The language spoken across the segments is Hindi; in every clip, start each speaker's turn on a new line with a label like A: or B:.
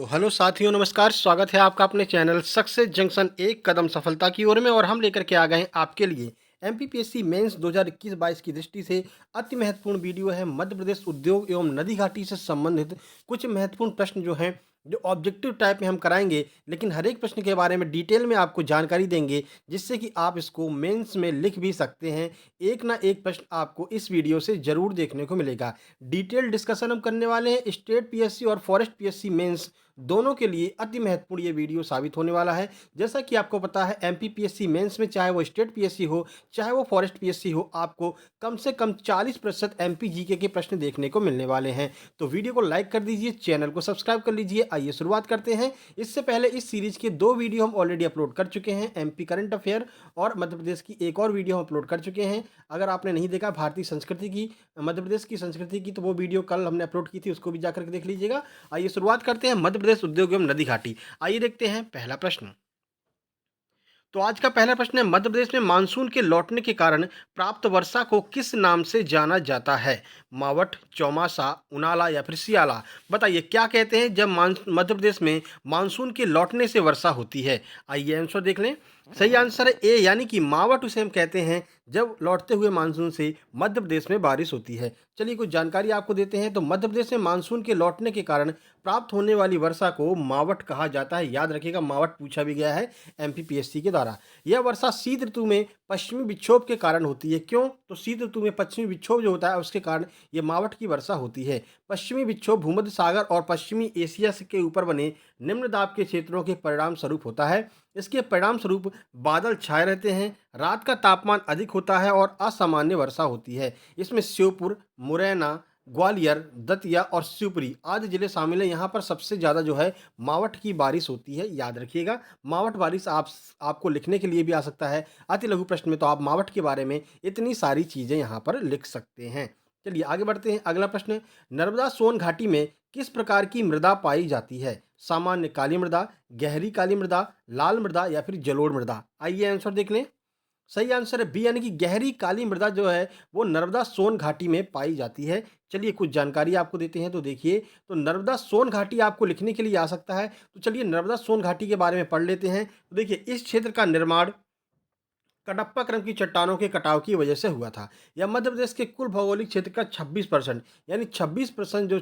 A: तो हेलो साथियों, नमस्कार। स्वागत है आपका अपने चैनल सक्सेस जंक्शन एक कदम सफलता की ओर में। और हम लेकर के आ गए हैं आपके लिए एमपीपीएससी मेंस 2021-22 की दृष्टि से अति महत्वपूर्ण वीडियो है। मध्य प्रदेश उद्योग एवं नदी घाटी से संबंधित कुछ महत्वपूर्ण प्रश्न जो हैं, जो ऑब्जेक्टिव टाइप में हम कराएंगे, लेकिन हर एक प्रश्न के बारे में डिटेल में आपको जानकारी देंगे, जिससे कि आप इसको मेंस में लिख भी सकते हैं। एक ना एक प्रश्न आपको इस वीडियो से जरूर देखने को मिलेगा। डिटेल डिस्कशन हम करने वाले हैं। स्टेट पीएससी और फॉरेस्ट पीएससी मेंस दोनों के लिए अति महत्वपूर्ण ये वीडियो साबित होने वाला है। जैसा कि आपको पता है, एमपीपीएससी मेंस में चाहे वो स्टेट पीएससी हो, चाहे वो फॉरेस्ट पीएससी हो, आपको कम से कम 40% एमपी जीके के प्रश्न देखने को मिलने वाले हैं। तो वीडियो को लाइक कर दीजिए, चैनल को सब्सक्राइब कर लीजिए। आइए शुरुआत करते हैं। इससे पहले इस सीरीज के 2 वीडियो हम ऑलरेडी अपलोड कर चुके हैं, एमपी करंट अफेयर और मध्य प्रदेश की एक और वीडियो हम अपलोड कर चुके हैं। अगर आपने नहीं देखा भारतीय संस्कृति की, मध्य प्रदेश की संस्कृति की, तो वो वीडियो कल हमने अपलोड की थी, उसको भी जाकर के देख लीजिएगा। आइए शुरुआत करते हैं मध्य प्रदेश उद्योग एवं नदी घाटी। आइए देखते हैं पहला प्रश्न। तो आज का पहला प्रश्न है, मध्य प्रदेश में मानसून के लौटने के कारण प्राप्त वर्षा को किस नाम से जाना जाता है? मावठ, चौमासा, उनाला या फिर सियाला? बताइए क्या कहते हैं जब मध्य प्रदेश में मानसून के लौटने से वर्षा होती है? आइए आंसर देख लें। सही आंसर है ए, यानी कि मावठ उसे हम कहते हैं जब लौटते हुए मानसून से मध्य प्रदेश में बारिश होती है। चलिए कुछ जानकारी आपको देते हैं। तो मध्य प्रदेश में मानसून के लौटने के कारण प्राप्त होने वाली वर्षा को मावठ कहा जाता है। याद रखिएगा, मावठ पूछा भी गया है एमपीपीएससी के द्वारा। यह वर्षा शीत ऋतु में पश्चिमी विक्षोभ के कारण होती है। क्यों? तो शीत ऋतु में पश्चिमी विक्षोभ जो होता है, उसके कारण ये मावठ की वर्षा होती है। पश्चिमी विक्षोभ भूमध्य सागर और पश्चिमी एशिया के ऊपर बने निम्न दाब के क्षेत्रों के परिणाम स्वरूप होता है। इसके परिणाम स्वरूप बादल छाए रहते हैं, रात का तापमान अधिक होता है और असामान्य वर्षा होती है। इसमें श्योपुर, मुरैना, ग्वालियर, दतिया और शिवपुरी आदि जिले शामिल हैं। यहाँ पर सबसे ज़्यादा जो है मावठ की बारिश होती है। याद रखिएगा, मावठ बारिश आपको लिखने के लिए भी आ सकता है। अति लघु प्रश्न में तो आप मावठ के बारे में इतनी सारी चीज़ें यहाँ पर लिख सकते हैं। चलिए आगे बढ़ते हैं। अगला प्रश्न, नर्मदा सोन घाटी में किस प्रकार की मृदा पाई जाती है? सामान्य काली मृदा, गहरी काली मृदा, लाल मृदा या फिर जलोढ़ मृदा? आइए आंसर देख लें। सही आंसर है बी, यानी कि गहरी काली मृदा जो है वो नर्मदा सोन घाटी में पाई जाती है। चलिए कुछ जानकारी आपको देते हैं। तो देखिए, तो नर्मदा सोन घाटी आपको लिखने के लिए आ सकता है। तो चलिए नर्मदा सोन घाटी के बारे में पढ़ लेते हैं। तो देखिए, इस क्षेत्र का निर्माण कडप्पा क्रम की चट्टानों के कटाव की वजह से हुआ था। यह मध्य प्रदेश के कुल भौगोलिक क्षेत्र का 26%, यानी 26% जो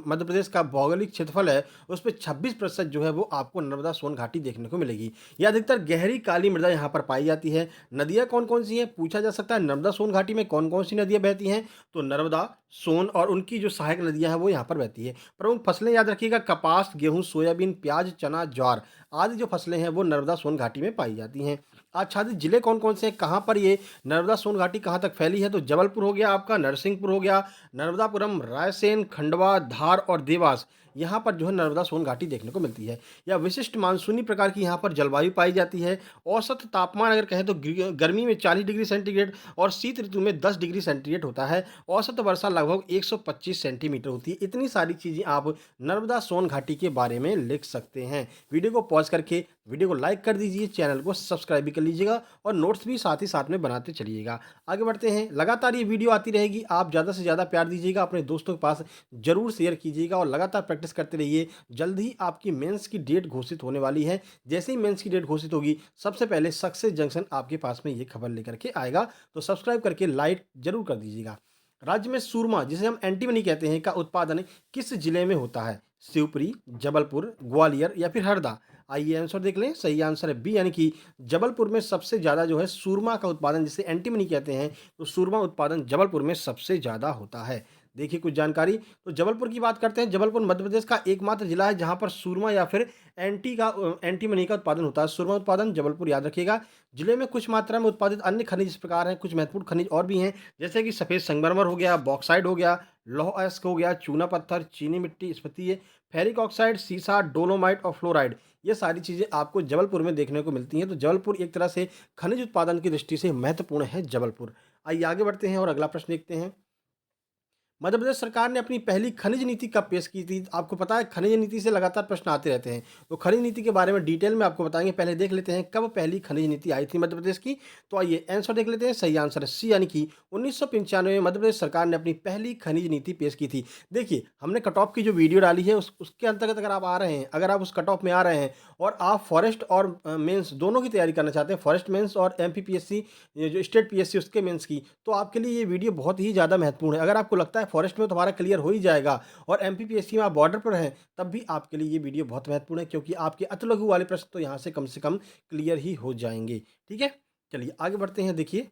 A: मध्य प्रदेश का भौगोलिक क्षेत्रफल है, उस पर 26% जो है वो आपको नर्मदा सोन घाटी देखने को मिलेगी। यह अधिकतर गहरी काली मृदा यहाँ पर पाई जाती है। नदियाँ कौन कौन सी हैं पूछा जा सकता है। नर्मदा सोन घाटी में कौन कौन सी नदियाँ बहती हैं? तो नर्मदा, सोन और उनकी जो सहायक नदियाँ हैं वो यहाँ पर बहती है। प्रमुख फसलें याद रखिएगा, कपास, गेहूँ, सोयाबीन, प्याज, चना, ज्वार आदि जो फसलें हैं वो नर्मदा सोन घाटी में पाई जाती हैं। आच्छादित जिले कौन कौन से हैं, कहाँ पर ये नर्मदा सोन घाटी कहाँ तक फैली है? तो जबलपुर हो गया आपका, नरसिंहपुर हो गया, नर्मदापुरम, रायसेन, खंडवा, धार और देवास, यहाँ पर जो है नर्मदा सोन घाटी देखने को मिलती है। या विशिष्ट मानसूनी प्रकार की यहाँ पर जलवायु पाई जाती है। औसत तापमान अगर कहें तो गर्मी में 40 डिग्री सेंटीग्रेड और शीत ऋतु में 10 डिग्री सेंटीग्रेड होता है। औसत वर्षा लगभग 125 सेंटीमीटर होती है। इतनी सारी चीज़ें आप नर्मदा सोन घाटी के बारे में लिख सकते हैं। वीडियो को पॉज करके वीडियो को लाइक कर दीजिए, चैनल को सब्सक्राइब भी कर लीजिएगा और नोट्स भी साथ ही साथ में बनाते चलिएगा। आगे बढ़ते हैं। लगातार ये वीडियो आती रहेगी, आप ज़्यादा से ज़्यादा प्यार दीजिएगा, अपने दोस्तों के पास जरूर शेयर कीजिएगा और लगातार प्रैक्टिस करते रहिए। जल्द ही आपकी मेंस की डेट घोषित होने वाली है। जैसे ही मेंस की डेट घोषित होगी, सबसे पहले सक्सेस जंक्शन आपके पास में ये खबर लेकर के आएगा। तो सब्सक्राइब करके लाइक जरूर कर दीजिएगा। राज्य में सुरमा, जिसे हम एंटीमनी कहते हैं, का उत्पादन किस जिले में होता है? शिवपुरी, जबलपुर, ग्वालियर या फिर हरदा? आइए आंसर देख लें। सही आंसर है बी, यानी कि जबलपुर में सबसे ज़्यादा जो है सुरमा का उत्पादन, जिसे एंटीमनी कहते हैं, तो सुरमा उत्पादन जबलपुर में सबसे ज़्यादा होता है। देखिए कुछ जानकारी। तो जबलपुर की बात करते हैं। जबलपुर मध्य प्रदेश का एकमात्र जिला है जहां पर सुरमा या फिर एंटीमनी का उत्पादन होता है। सुरमा उत्पादन जबलपुर, याद रखिएगा। जिले में कुछ मात्रा में उत्पादित अन्य खनिज इस प्रकार हैं। कुछ महत्वपूर्ण खनिज और भी हैं, जैसे कि सफ़ेद संगमरमर हो गया, बॉक्साइड हो गया, लौह अयस्क हो गया, चूना पत्थर, चीनी मिट्टी, स्फतीय, फेरिक ऑक्साइड, सीसा, डोलोमाइट और फ्लोराइड। ये सारी चीज़ें आपको जबलपुर में देखने को मिलती हैं। तो जबलपुर एक तरह से खनिज उत्पादन की दृष्टि से महत्वपूर्ण है जबलपुर। आइए आगे बढ़ते हैं और अगला प्रश्न देखते हैं। मध्य प्रदेश सरकार ने अपनी पहली खनिज नीति कब पेश की थी? आपको पता है खनिज नीति से लगातार प्रश्न आते रहते हैं। तो खनिज नीति के बारे में डिटेल में आपको बताएँगे। पहले देख लेते हैं कब पहली खनिज नीति आई थी मध्य प्रदेश की। तो आइए आंसर देख लेते हैं। सही आंसर है सी यानी कि 1995 में मध्य प्रदेश सरकार ने अपनी पहली खनिज नीति पेश की थी। देखिए, हमने कट ऑफ की जो वीडियो डाली है उसके अंतर्गत अगर आप आ रहे हैं, अगर आप उस कट ऑफ में आ रहे हैं और आप फॉरेस्ट और मेंस दोनों की तैयारी करना चाहते हैं, फॉरेस्ट मेंस और एमपीपीएससी ये जो स्टेट पीएससी उसके मेंस की, तो आपके लिए ये वीडियो बहुत ही ज़्यादा महत्वपूर्ण है। अगर आपको लगता है फॉरेस्ट में तो हमारा क्लियर हो ही जाएगा और एमपीपीएससी में आप बॉर्डर पर हैं, तब भी आपके लिए ये वीडियो बहुत महत्वपूर्ण है, क्योंकि आपके अति लघु वाले प्रश्न तो यहाँ से कम क्लियर ही हो जाएँगे। ठीक है? चलिए आगे बढ़ते हैं। देखिए,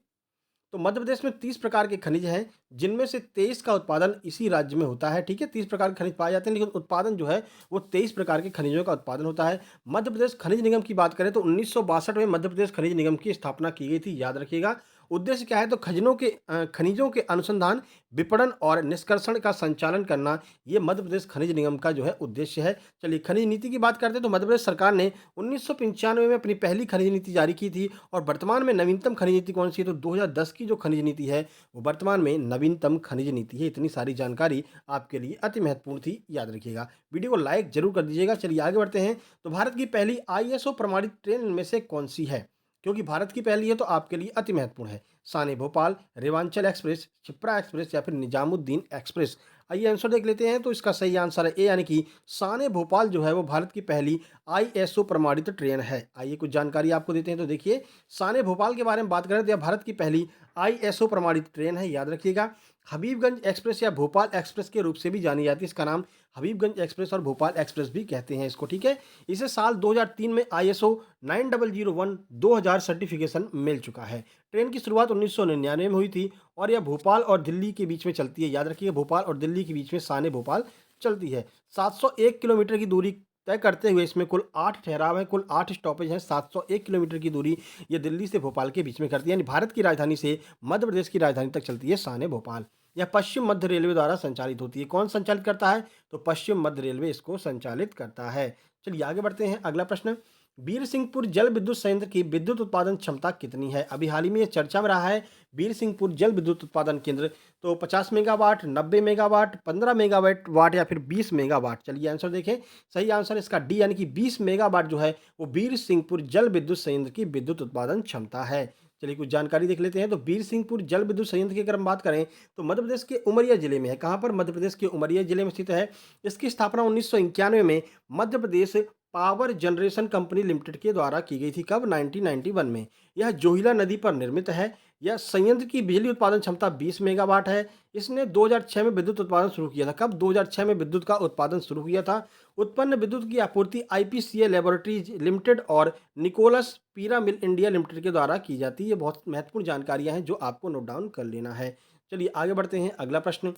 A: तो मध्य प्रदेश में 30 प्रकार के खनिज हैं, जिनमें से 23 का उत्पादन इसी राज्य में होता है। ठीक है? 30 प्रकार के खनिज पाए जाते हैं, लेकिन उत्पादन जो है वो 23 प्रकार के खनिजों का उत्पादन होता है। मध्य प्रदेश खनिज निगम की बात करें तो 1962 में मध्य प्रदेश खनिज निगम की स्थापना की गई थी, याद रखिएगा। उद्देश्य क्या है? तो खनिजों के अनुसंधान, विपणन और निष्कर्षण का संचालन करना, ये मध्य प्रदेश खनिज निगम का जो है उद्देश्य है। चलिए खनिज नीति की बात करते हैं तो मध्य प्रदेश सरकार ने 1995 में अपनी पहली खनिज नीति जारी की थी और वर्तमान में नवीनतम खनिज नीति कौन सी है? तो 2010 की जो खनिज नीति है वो वर्तमान में नवीनतम खनिज नीति है। इतनी सारी जानकारी आपके लिए अति महत्वपूर्ण थी, याद रखिएगा। वीडियो को लाइक जरूर कर दीजिएगा। चलिए आगे बढ़ते हैं। तो भारत की पहली आईएसओ प्रमाणित ट्रेन इनमें से कौन सी है? क्योंकि भारत की पहली है तो आपके लिए अति महत्वपूर्ण है। शान भोपाल, रेवांचल एक्सप्रेस, क्षिप्रा एक्सप्रेस या फिर निजामुद्दीन एक्सप्रेस। आइए आंसर देख लेते हैं। तो इसका सही आंसर है ए यानी कि शान भोपाल जो है वो भारत की पहली आईएसओ प्रमाणित ट्रेन है। आइए कुछ जानकारी आपको देते हैं। तो देखिए, शान भोपाल के बारे में बात करें तो यह भारत की पहली आईएसओ प्रमाणित ट्रेन है, याद रखिएगा। हबीबगंज एक्सप्रेस या भोपाल एक्सप्रेस के रूप से भी जानी जाती है। इसका नाम हबीबगंज एक्सप्रेस और भोपाल एक्सप्रेस भी कहते हैं इसको। ठीक है? इसे साल 2003 में आईएसओ 9001 2000 सर्टिफिकेशन मिल चुका है। ट्रेन की शुरुआत 1999 में हुई थी और यह भोपाल और दिल्ली के बीच में चलती है, याद रखिए। भोपाल और दिल्ली के बीच में शान भोपाल चलती है। 701 किलोमीटर की दूरी तय करते हुए इसमें कुल 8 ठहराव हैं, कुल 8 स्टॉपेज हैं। 701 किलोमीटर की दूरी ये दिल्ली से भोपाल के बीच में करती है, यानी भारत की राजधानी से मध्य प्रदेश की राजधानी तक चलती है शान भोपाल। यह पश्चिम मध्य रेलवे द्वारा संचालित होती है। कौन संचालित करता है? तो पश्चिम मध्य रेलवे इसको संचालित करता है। चलिए आगे बढ़ते हैं। अगला प्रश्न, बीर सिंहपुर जल विद्युत संयंत्र की विद्युत उत्पादन क्षमता कितनी है? अभी हाल ही में ये चर्चा में रहा है बीर सिंहपुर जल विद्युत उत्पादन केंद्र। तो 50 मेगावाट, 90 मेगावाट, 15 मेगावाट वाट या फिर 20 मेगावाट। चलिए आंसर देखें। सही आंसर इसका डी यानी कि 20 मेगावाट जो है वो बीर सिंहपुर जल विद्युत संयंत्र की विद्युत उत्पादन क्षमता है। चलिए कुछ जानकारी देख लेते हैं। तो बीर सिंहपुर जल विद्युत संयंत्र की अगर हम बात करें तो मध्य प्रदेश के उमरिया जिले में है। कहाँ पर? मध्य प्रदेश के उमरिया जिले में स्थित है। इसकी स्थापना 1991 में Madhya Pradesh power generation company limited के द्वारा की गई थी। कब? 1991 में। यह जोहिला नदी पर निर्मित है। यह संयंत्र की बिजली उत्पादन क्षमता 20 मेगावाट है। इसने 2006 में विद्युत उत्पादन शुरू किया था। कब? 2006 में विद्युत का उत्पादन शुरू किया था। उत्पन्न विद्युत की आपूर्ति आईपीसीए लैबोरेटरीज लिमिटेड और निकोलस पीरा मिल इंडिया लिमिटेड के द्वारा की जाती है। ये बहुत महत्वपूर्ण जानकारियां हैं जो आपको नोट डाउन कर लेना है। चलिए आगे बढ़ते हैं। अगला प्रश्न,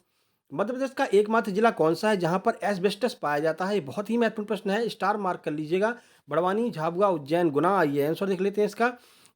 A: मध्य प्रदेश का एकमात्र जिला कौन सा है जहां पर एस्बेस्टस पाया जाता है? ये बहुत ही महत्वपूर्ण प्रश्न है, स्टार मार्क कर लीजिएगा। बड़वानी, झाबुआ, उज्जैन, गुना। आइए आंसर देख लेते हैं इसका।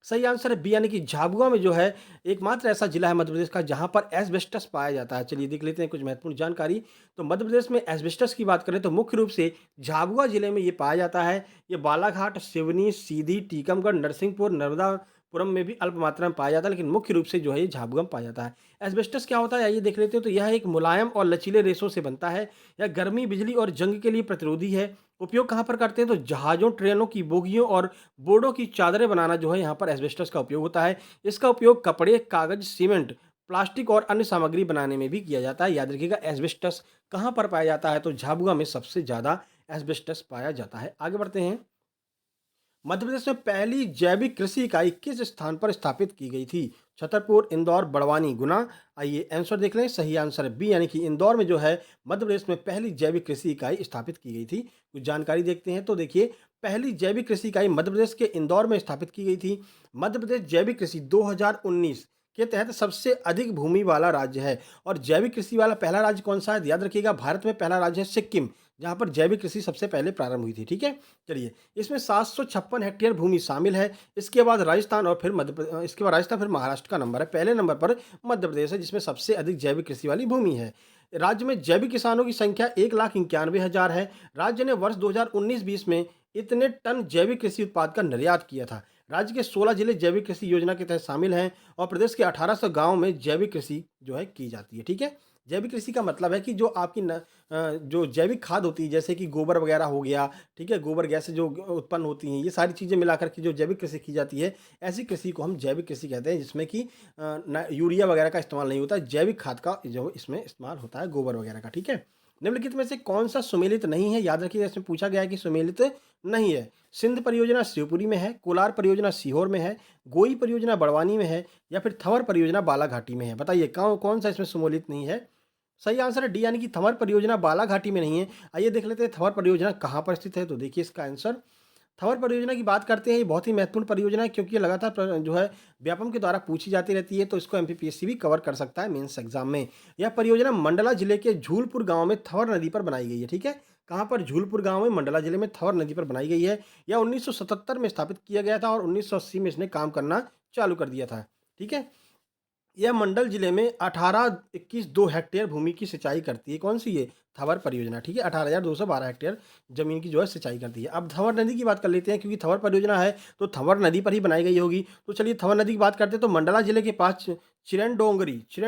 A: सही आंसर है बी यानी कि झाबुआ में जो है एकमात्र ऐसा जिला है मध्य प्रदेश का जहां पर एस्बेस्टस पाया जाता है। चलिए देख लेते हैं कुछ महत्वपूर्ण जानकारी। तो मध्य प्रदेश में एस्बेस्टस की बात करें तो मुख्य रूप से झाबुआ जिले में ये पाया जाता है। ये बालाघाट, सिवनी, सीधी, टीकमगढ़, नरसिंहपुर, नर्मदापुरम में भी अल्प मात्रा में पाया जाता है, लेकिन मुख्य रूप से जो है ये झाबुआ में पाया जाता है। एस्बेस्टस क्या होता है आइए देख लेते हैं। तो यह एक मुलायम और लचीले रेशों से बनता है। यह गर्मी, बिजली और जंग के लिए प्रतिरोधी है। उपयोग कहाँ पर करते हैं? तो जहाज़ों, ट्रेनों की बोगियों और बोर्डों की चादरें बनाना जो है यहाँ पर एस्बेस्टस का उपयोग होता है। इसका उपयोग कपड़े, कागज, सीमेंट, प्लास्टिक और अन्य सामग्री बनाने में भी किया जाता है। याद रखिएगा एस्बेस्टस कहाँ पर पाया जाता है? तो झाबुआ में सबसे ज़्यादा एस्बेस्टस पाया जाता है। आगे बढ़ते हैं। मध्य प्रदेश में पहली जैविक कृषि इकाई किस स्थान पर स्थापित की गई थी? छतरपुर, इंदौर, बड़वानी, गुना। आइए आंसर देख लें। सही आंसर है बी यानी कि इंदौर में जो है मध्य प्रदेश में पहली जैविक कृषि इकाई स्थापित की गई थी। कुछ जानकारी देखते हैं। तो देखिए, पहली जैविक कृषि इकाई मध्य प्रदेश के इंदौर में स्थापित की गई थी। मध्य प्रदेश जैविक कृषि 2019 के तहत सबसे अधिक भूमि वाला राज्य है। और जैविक कृषि वाला पहला राज्य कौन सा है? याद रखिएगा भारत में पहला राज्य है सिक्किम, जहाँ पर जैविक कृषि सबसे पहले प्रारंभ हुई थी। ठीक है? चलिए, इसमें 756 हेक्टेयर भूमि शामिल है। इसके बाद राजस्थान और फिर इसके बाद राजस्थान फिर महाराष्ट्र का नंबर है। पहले नंबर पर मध्य प्रदेश है जिसमें सबसे अधिक जैविक कृषि वाली भूमि है। राज्य में जैविक किसानों की संख्या 1,91,000 है। राज्य ने वर्ष 2019-20 में इतने टन जैविक कृषि उत्पाद का निर्यात किया था। राज्य के 16 जिले जैविक कृषि योजना के तहत शामिल हैं और प्रदेश के 1800 गाँव में जैविक कृषि जो है की जाती है। ठीक है? जैविक कृषि का मतलब है कि जो आपकी जो जैविक खाद होती है, जैसे कि गोबर वगैरह हो गया, ठीक है? गोबर गैस से जो उत्पन्न होती हैं, ये सारी चीज़ें मिलाकर के जो जैविक कृषि की जाती है, ऐसी कृषि को हम जैविक कृषि कहते हैं, जिसमें कि ना यूरिया वगैरह का इस्तेमाल नहीं होता है, जैविक खाद का जो इसमें इस्तेमाल होता है, गोबर वगैरह का, ठीक है? निम्नलिखित में से कौन-सा सुमेलित नहीं है? याद रखिएगा, इसमें पूछा गया है कि सुमेलित नहीं है। सिंध परियोजना शिवपुरी में है, कोलार परियोजना सीहोर में है, गोई परियोजना बड़वानी में है या फिर थंवर परियोजना बालाघाटी में है। बताइए कौन-सा इसमें सुमेलित नहीं है? सही आंसर है डी, यानी कि थंवर परियोजना बालाघाटी में नहीं है। आइए देख लेते हैं थंवर परियोजना कहाँ पर स्थित है, तो देखिए इसका आंसर थंवर परियोजना की बात करते हैं। ये बहुत ही महत्वपूर्ण परियोजना है, क्योंकि ये लगातार जो है व्यापम के द्वारा पूछी जाती रहती है, तो इसको एमपीपीएससी भी कवर कर सकता है मेंस एग्जाम में। यह परियोजना मंडला जिले के झूलपुर गांव में थंवर नदी पर बनाई गई है, ठीक है? कहाँ पर? झूलपुर गांव में मंडला जिले में थंवर नदी पर बनाई गई है। यह 1977 में स्थापित किया गया था और 1980 में इसने काम करना चालू कर दिया था, ठीक है? यह मंडल जिले में 18-21-2 हेक्टेयर भूमि की सिंचाई करती है। कौन सी ये? थंवर परियोजना, ठीक है? 18,212 हेक्टेयर जमीन की जो है सिंचाई करती है। अब थंवर नदी की बात कर लेते हैं, क्योंकि थंवर परियोजना है तो थंवर नदी पर ही बनाई गई होगी। तो चलिए थंवर नदी की बात करते हैं, तो मंडला जिले के पास चिरन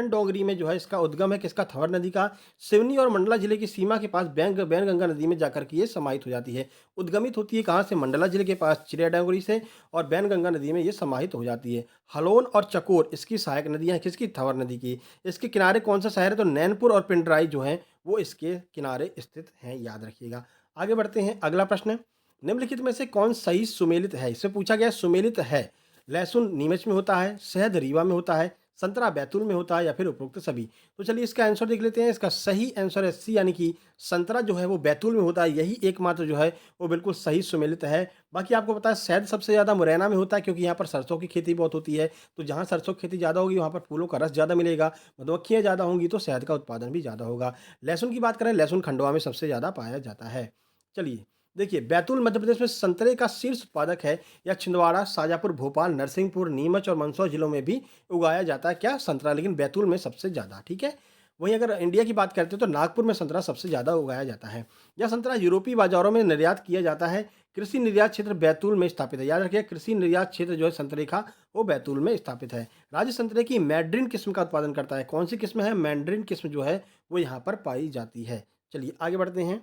A: डोंगरी में जो है इसका उद्गम है, किसका? थंवर नदी का। सिवनी और मंडला जिले की सीमा के पास बैनगंगा नदी में जाकर के ये समाहित हो जाती है। उद्गमित होती है कहाँ से? मंडला जिले के पास चिरन-डोंगरी से, और बैनगंगा नदी में ये समाहित हो जाती है। हलोन और चकोर इसकी सहायक नदियाँ हैं, किसकी? थंवर नदी की। इसके किनारे कौन सा शहर है? तो नैनपुर और पिंडराई जो है वो इसके किनारे स्थित हैं, याद रखिएगा। आगे बढ़ते हैं, अगला प्रश्न है, निम्नलिखित में से कौन सही सुमेलित है? इससे पूछा गया है, सुमेलित है। लहसुन नीमच में होता है, शहद रीवा में होता है, संतरा बैतूल में होता है या फिर उपरोक्त सभी। तो चलिए इसका आंसर देख लेते हैं। इसका सही आंसर है सी, यानी कि संतरा जो है वो बैतूल में होता है। यही एकमात्र जो है वो बिल्कुल सही सुमेलित है। बाकी आपको पता है शहद सबसे ज़्यादा मुरैना में होता है, क्योंकि यहाँ पर सरसों की खेती बहुत होती है। तो जहाँ सरसों की खेती ज़्यादा होगी वहाँ पर फूलों का रस ज़्यादा मिलेगा, मधुमक्खियाँ ज़्यादा होंगी तो शहद का उत्पादन भी ज़्यादा होगा। लहसुन की बात करें, लहसुन खंडवा में सबसे ज़्यादा पाया जाता है। चलिए देखिए, बैतूल मध्य प्रदेश में संतरे का शीर्ष उत्पादक है। या छिंदवाड़ा, शाजापुर, भोपाल, नरसिंहपुर, नीमच और मंदसौर जिलों में भी उगाया जाता है क्या? संतरा, लेकिन बैतूल में सबसे ज़्यादा, ठीक है? वहीं अगर इंडिया की बात करते हैं तो नागपुर में संतरा सबसे ज़्यादा उगाया जाता है। यह संतरा यूरोपीय बाजारों में निर्यात किया जाता है। कृषि निर्यात क्षेत्र बैतूल में स्थापित है। याद रखिए, कृषि निर्यात क्षेत्र जो है संतरे का वो बैतूल में स्थापित है। राज्य संतरे की मैड्रिन किस्म का उत्पादन करता है। कौन सी किस्म है? मैड्रिन किस्म जो है वो यहाँ पर पाई जाती है। चलिए आगे बढ़ते हैं।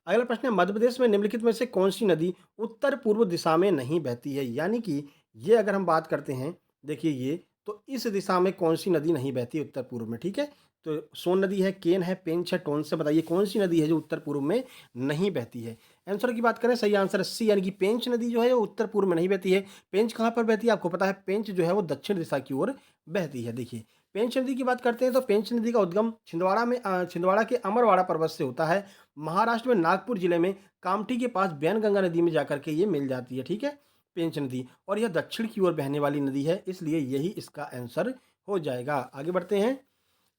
A: अगला प्रश्न है, मध्य प्रदेश में निम्नलिखित में से कौन सी नदी उत्तर पूर्व दिशा में नहीं बहती है? यानी कि ये अगर हम बात करते हैं, देखिए ये, तो इस दिशा में कौन सी नदी नहीं बहती उत्तर पूर्व में, ठीक है? तो सोन नदी है, केन है, पेंच है, टोंस से। बताइए कौन सी नदी है जो उत्तर पूर्व में नहीं बहती है? आंसर की बात करें, सही आंसर है सी, यानी कि पेंच नदी जो है वो उत्तर पूर्व में नहीं बहती है। पेंच कहाँ पर बहती है? आपको पता है, पेंच जो है वो दक्षिण दिशा की ओर बहती है। देखिए पेंच नदी की बात करते हैं, तो पेंच नदी का उद्गम छिंदवाड़ा के अमरवाड़ा पर्वत से होता है। महाराष्ट्र में नागपुर जिले में कामठी के पास बैनगंगा नदी में जाकर के ये मिल जाती है, ठीक है? पेंच नदी, और यह दक्षिण की ओर बहने वाली नदी है, इसलिए यही इसका आंसर हो जाएगा। आगे बढ़ते हैं।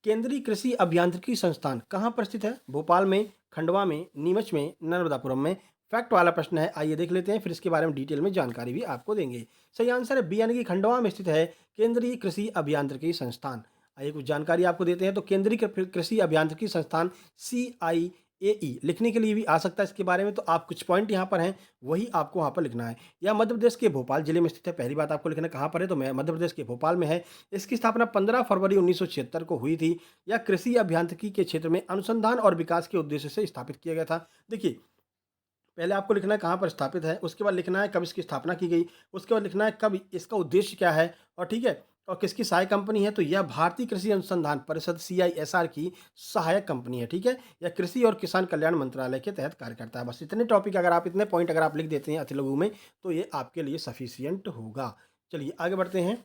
A: केंद्रीय कृषि अभियांत्रिकी संस्थान कहाँ पर स्थित है? भोपाल में, खंडवा में, नीमच में, नर्मदापुरम में। फैक्ट वाला प्रश्न है, आइए देख लेते हैं, फिर इसके बारे में डिटेल में जानकारी भी आपको देंगे। सही आंसर है बी, यानी कि खंडवा में स्थित है केंद्रीय कृषि अभियांत्रिकी संस्थान। आइए कुछ जानकारी आपको देते हैं, तो केंद्रीय कृषि अभियांत्रिकी संस्थान CIAE लिखने के लिए भी आ सकता है इसके बारे में, तो आप कुछ पॉइंट यहाँ पर हैं वही आपको वहाँ पर लिखना है। यह मध्य प्रदेश के भोपाल जिले में स्थित है। पहली बात आपको लिखना है कहाँ पर है, तो मैं मध्य प्रदेश के भोपाल में है। इसकी स्थापना 15 फरवरी 1976 को हुई थी। यह कृषि अभियांत्रिकी के क्षेत्र में अनुसंधान और विकास के उद्देश्य से स्थापित किया गया था। देखिए पहले आपको लिखना है कहाँ पर स्थापित है, उसके बाद लिखना है कब इसकी स्थापना की गई, उसके बाद लिखना है कब इसका उद्देश्य क्या है, और ठीक है, और किसकी सहायक कंपनी है, तो यह भारतीय कृषि अनुसंधान परिषद CISR की सहायक कंपनी है, ठीक है? यह कृषि और किसान कल्याण मंत्रालय के तहत कार्य करता है। बस इतने टॉपिक अगर आप, इतने पॉइंट अगर आप लिख देते हैं अति लघु में, तो ये आपके लिए सफिशियंट होगा। चलिए आगे बढ़ते हैं।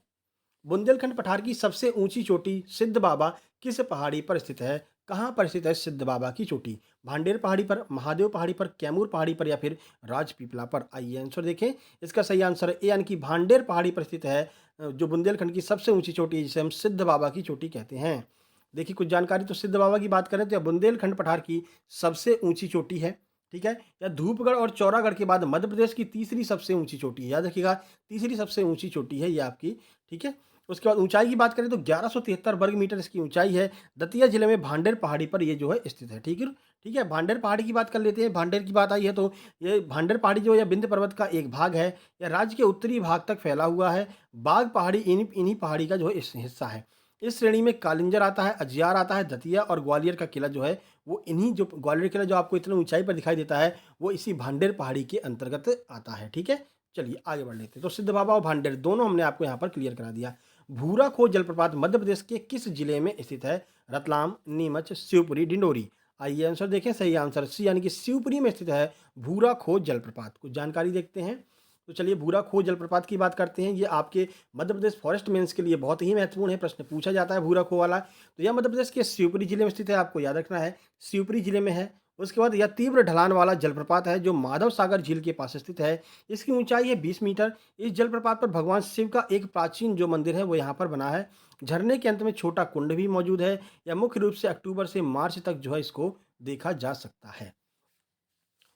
A: बुंदेलखंड पठार की सबसे ऊंची चोटी सिद्ध बाबा किस पहाड़ी पर स्थित है? कहाँ पर स्थित है सिद्ध बाबा की चोटी? भांडेर पहाड़ी पर, महादेव पहाड़ी पर, कैमूर पहाड़ी पर या फिर राजपीपला पर? आइए आंसर देखें। इसका सही आंसर है ए, यानी कि भांडेर पहाड़ी पर स्थित है जो बुंदेलखंड की सबसे ऊंची चोटी है, जिसे हम सिद्ध बाबा की चोटी कहते हैं। देखिए कुछ जानकारी, तो सिद्ध बाबा की बात करें तो यह बुंदेलखंड पठार की सबसे ऊंची चोटी है, ठीक है? यह धूपगढ़ और चौरागढ़ के बाद मध्य प्रदेश की तीसरी सबसे ऊंची चोटी है। याद रखिएगा, तीसरी सबसे ऊंची चोटी है ये आपकी, ठीक है? उसके बाद ऊंचाई की बात करें तो 1173 वर्ग मीटर इसकी ऊंचाई है। दतिया जिले में भांडेर पहाड़ी पर ये जो है स्थित है, ठीक है? ठीक है, भांडेर पहाड़ी की बात कर लेते हैं। भांडेर की बात आई है तो ये भांडेर पहाड़ी जो है विंध्य पर्वत का एक भाग है। यह राज्य के उत्तरी भाग तक फैला हुआ है। बाघ पहाड़ी इन्हीं इन्हीं पहाड़ी का जो है हिस्सा है। इस श्रेणी में कालिंजर आता है, अजियार आता है, दतिया और ग्वालियर का किला जो है वो इन्हीं जो ग्वालियर किला जो आपको इतनी ऊंचाई पर दिखाई देता है वो इसी भांडेर पहाड़ी के अंतर्गत आता है। ठीक है, चलिए आगे बढ़ लेते हैं। तो सिद्ध बाबा और भांडेर दोनों हमने आपको यहाँ पर क्लियर करा दिया। भूरा खो जलप्रपात मध्य प्रदेश के किस जिले में स्थित है? रतलाम, नीमच, शिवपुरी, डिंडोरी। आइए आंसर देखें। सही आंसर सी यानी कि शिवपुरी में स्थित है भूरा खो जलप्रपात। कुछ जानकारी देखते हैं। तो चलिए भूरा खो जलप्रपात की बात करते हैं। ये आपके मध्य प्रदेश फॉरेस्ट मेंस के लिए बहुत ही महत्वपूर्ण है, प्रश्न पूछा जाता है भूरा खो वाला। तो यह मध्य प्रदेश के शिवपुरी जिले में स्थित है, आपको याद रखना है, शिवपुरी जिले में है। उसके बाद यह तीव्र ढलान वाला जलप्रपात है जो माधव सागर झील के पास स्थित है। इसकी ऊंचाई है 20 मीटर। इस जलप्रपात पर भगवान शिव का एक प्राचीन जो मंदिर है वो यहाँ पर बना है। झरने के अंत में छोटा कुंड भी मौजूद है। यह मुख्य रूप से अक्टूबर से मार्च तक जो है इसको देखा जा सकता है।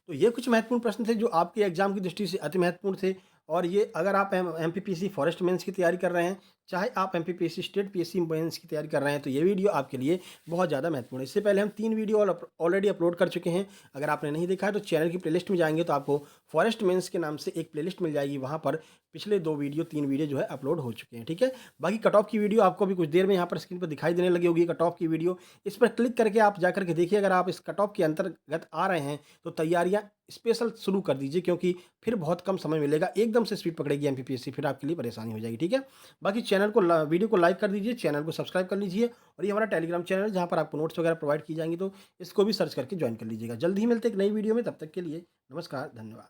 A: तो ये कुछ महत्वपूर्ण प्रश्न थे जो आपके एग्जाम की दृष्टि से अति महत्वपूर्ण थे। और ये अगर आप एमपीपीएससी फॉरेस्ट मेंस की तैयारी कर रहे हैं, चाहे आप एमपीपीएससी स्टेट पीएससी मेंस की तैयारी कर रहे हैं, तो ये वीडियो आपके लिए बहुत ज़्यादा महत्वपूर्ण है। इससे पहले हम 3 वीडियो ऑलरेडी अपलोड कर चुके हैं। अगर आपने नहीं देखा है तो चैनल की प्लेलिस्ट में जाएंगे तो आपको फॉरेस्ट मेंस के नाम से एक प्लेलिस्ट मिल जाएगी। वहाँ पर पिछले 2 वीडियो 3 वीडियो जो है अपलोड हो चुके हैं। ठीक है, बाकी कट ऑफ की वीडियो आपको अभी कुछ देर में यहाँ पर स्क्रीन पर दिखाई देने लगी होगी। कट ऑफ की वीडियो, इस पर क्लिक करके आप जा करके देखिए। अगर आप इस कट ऑफ के अंतर्गत आ रहे हैं तो तैयारियाँ स्पेशल शुरू कर दीजिए, क्योंकि फिर बहुत कम समय मिलेगा। एकदम से स्पीड पकड़ेगी एमपीपीएससी, फिर आपके लिए परेशानी हो जाएगी। ठीक है, बाकी चैनल को वीडियो को लाइक कर दीजिए, चैनल को सब्सक्राइब कर लीजिए। और ये हमारा टेलीग्राम चैनल है जहाँ पर आपको नोट्स वगैरह प्रोवाइड की जाएंगी, तो इसको भी सर्च करके ज्वाइन कर लीजिएगा। जल्द ही मिलते हैं एक नई वीडियो में, तब तक के लिए नमस्कार, धन्यवाद।